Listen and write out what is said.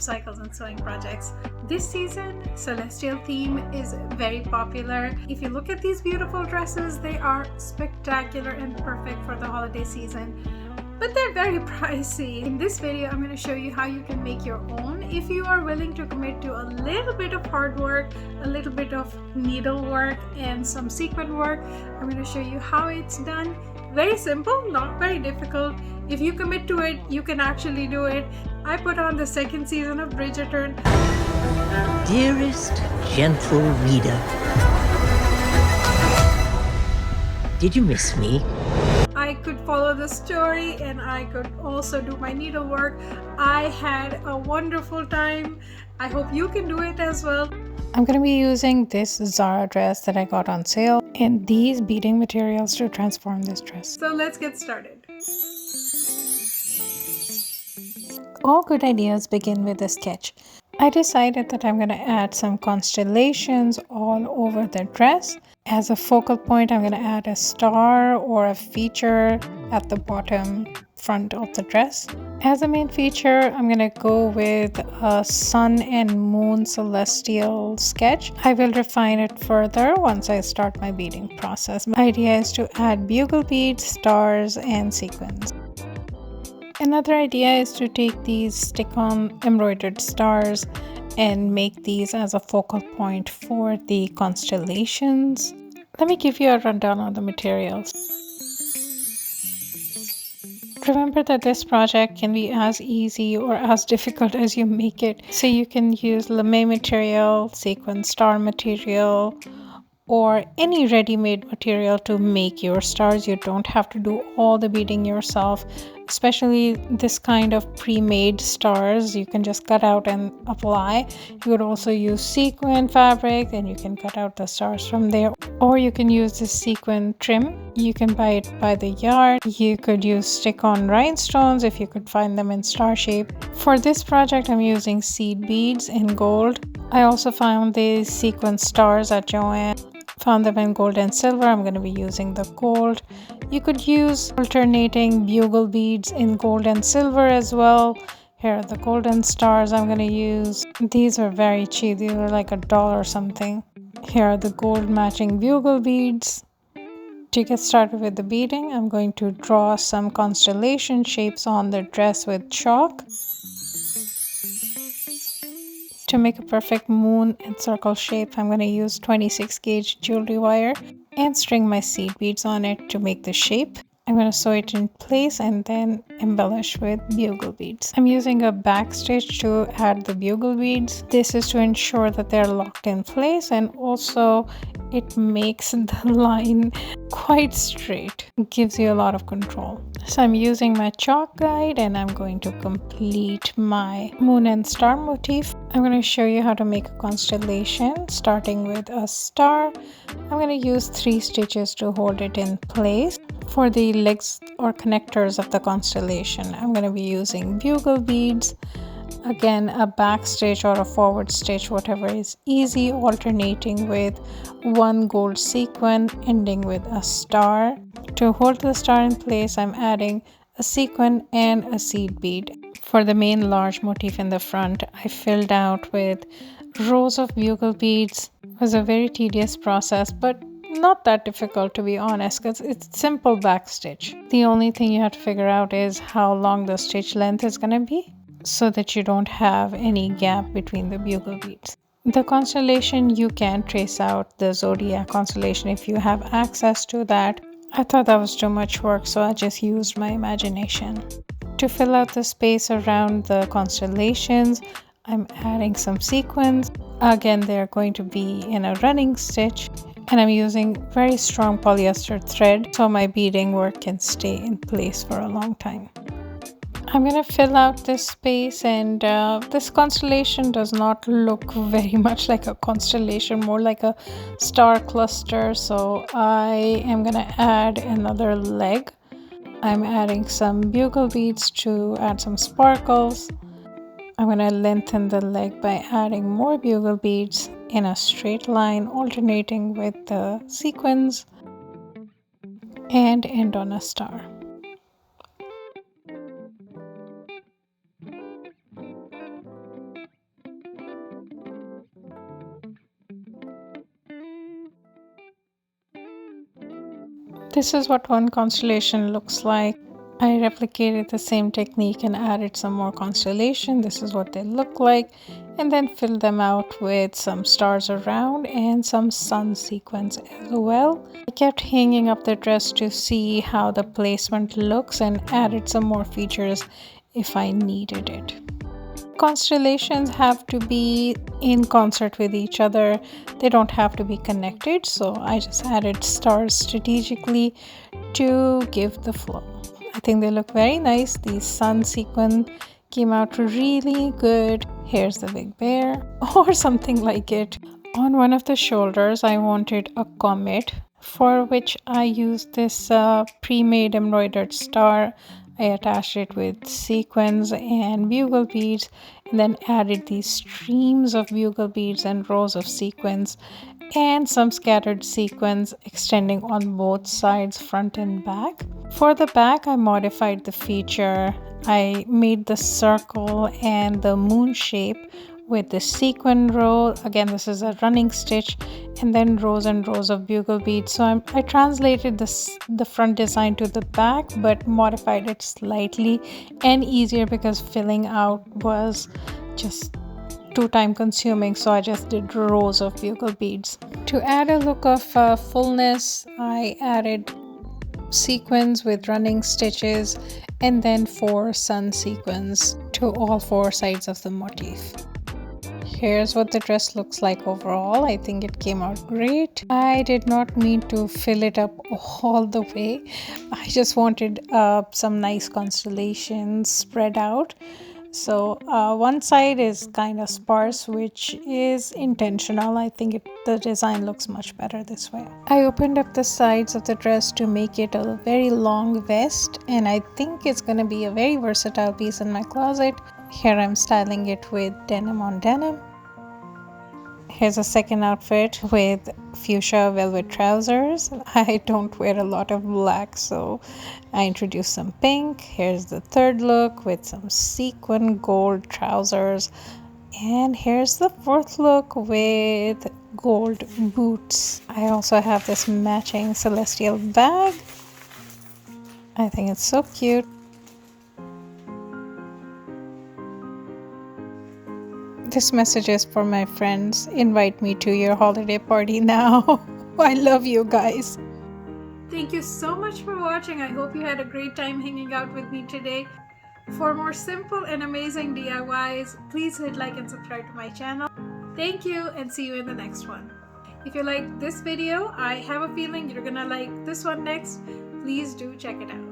cycles and sewing projects. This season, celestial theme is very popular. If you look at these beautiful dresses, they are spectacular and perfect for the holiday season, but they're very pricey. In this video, I'm going to show you how you can make your own if you are willing to commit to a little bit of hard work, a little bit of needlework, and some sequin work. I'm going to show you how it's done. Very simple, not very difficult. If you commit to it, you can actually do it. I put on the second season of Bridgerton. Dearest gentle reader, did you miss me? I could follow the story and I could also do my needlework. I had a wonderful time. I hope you can do it as well. I'm going to be using this Zara dress that I got on sale and these beading materials to transform this dress. So let's get started. All good ideas begin with a sketch. I decided that I'm going to add some constellations all over the dress. As a focal point, I'm going to add a star or a feature at the bottom front of the dress. As a main feature, I'm going to go with a sun and moon celestial sketch. I will refine it further once I start my beading process. My idea is to add bugle beads, stars, and sequins. Another idea is to take these stick-on embroidered stars and make these as a focal point for the constellations. Let me give you a rundown on the materials. Remember that this project can be as easy or as difficult as you make it. So you can use lame material, sequin star material, or any ready-made material to make your stars. You don't have to do all the beading yourself, especially this kind of pre-made stars. You can just cut out and apply. You could also use sequin fabric and you can cut out the stars from there, or you can use this sequin trim. You can buy it by the yard. You could use stick-on rhinestones if you could find them in star shape. For this project, I'm using seed beads in gold. I also found these sequin stars at Joann. Found them in gold and silver. I'm going to be using the gold. You could use alternating bugle beads in gold and silver as well. Here are the golden stars I'm going to use. These are very cheap. These are like $1 or something. Here are the gold matching bugle beads. To get started with the beading, I'm going to draw some constellation shapes on the dress with chalk. To make a perfect moon and circle shape, I'm going to use 26 gauge jewelry wire and string my seed beads on it to make the shape. I'm going to sew it in place and then embellish with bugle beads. I'm using a back stitch to add the bugle beads. This is to ensure that they're locked in place, and also it makes the line quite straight. It gives you a lot of control. So I'm using my chalk guide and I'm going to complete my moon and star motif. I'm going to show you how to make a constellation, starting with a star. I'm going to use 3 stitches to hold it in place. For the legs or connectors of the constellation, I'm going to be using bugle beads. Again, a back stitch or a forward stitch, whatever is easy, alternating with 1 gold sequin ending with a star. To hold the star in place, I'm adding a sequin and a seed bead. For the main large motif in the front, I filled out with rows of bugle beads. It was a very tedious process, but not that difficult, to be honest, because it's simple back stitch. The only thing you have to figure out is how long the stitch length is going to be, so that you don't have any gap between the bugle beads. The constellation, you can trace out the zodiac constellation if you have access to that. I thought that was too much work, so I just used my imagination. To fill out the space around the constellations, I'm adding some sequins. Again, they're going to be in a running stitch, and I'm using very strong polyester thread so my beading work can stay in place for a long time. I'm going to fill out this space, and this constellation does not look very much like a constellation, more like a star cluster. So I am going to add another leg. I'm adding some bugle beads to add some sparkles. I'm going to lengthen the leg by adding more bugle beads in a straight line, alternating with the sequins, and end on a star. This is what one constellation looks like. I replicated the same technique and added some more constellation. This is what they look like, and then filled them out with some stars around and some sun sequins as well. I kept hanging up the dress to see how the placement looks and added some more features if I needed it. Constellations have to be in concert with each other. They don't have to be connected, so I just added stars strategically to give the flow. I think they look very nice. The sun sequin came out really good. Here's the big bear or something like it. On one of the shoulders I wanted a comet, for which I used this pre-made embroidered star. I attached it with sequins and bugle beads, and then added these streams of bugle beads and rows of sequins and some scattered sequins extending on both sides, front and back. For the back, I modified the feature. I made the circle and the moon shape with the sequin row. Again, this is a running stitch, and then rows and rows of bugle beads. So I translated the front design to the back, but modified it slightly and easier because filling out was just too time consuming, so I just did rows of bugle beads. To add a look of fullness, I added sequins with running stitches and then 4 sun sequins to all 4 sides of the motif. Here's what the dress looks like overall. I think it came out great. I did not mean to fill it up all the way. I just wanted some nice constellations spread out. So one side is kind of sparse, which is intentional. I think the design looks much better this way. I opened up the sides of the dress to make it a very long vest, and I think it's going to be a very versatile piece in my closet. Here I'm styling it with denim on denim. Here's a second outfit with fuchsia velvet trousers. I don't wear a lot of black, so I introduced some pink. Here's the third look with some sequin gold trousers. And here's the fourth look with gold boots. I also have this matching celestial bag. I think it's so cute. This message is for my friends. Invite me to your holiday party now. I love you guys. Thank you so much for watching. I hope you had a great time hanging out with me today. For more simple and amazing DIYs, please hit like and subscribe to my channel. Thank you, and see you in the next one. If you liked this video, I have a feeling you're gonna like this one next. Please do check it out.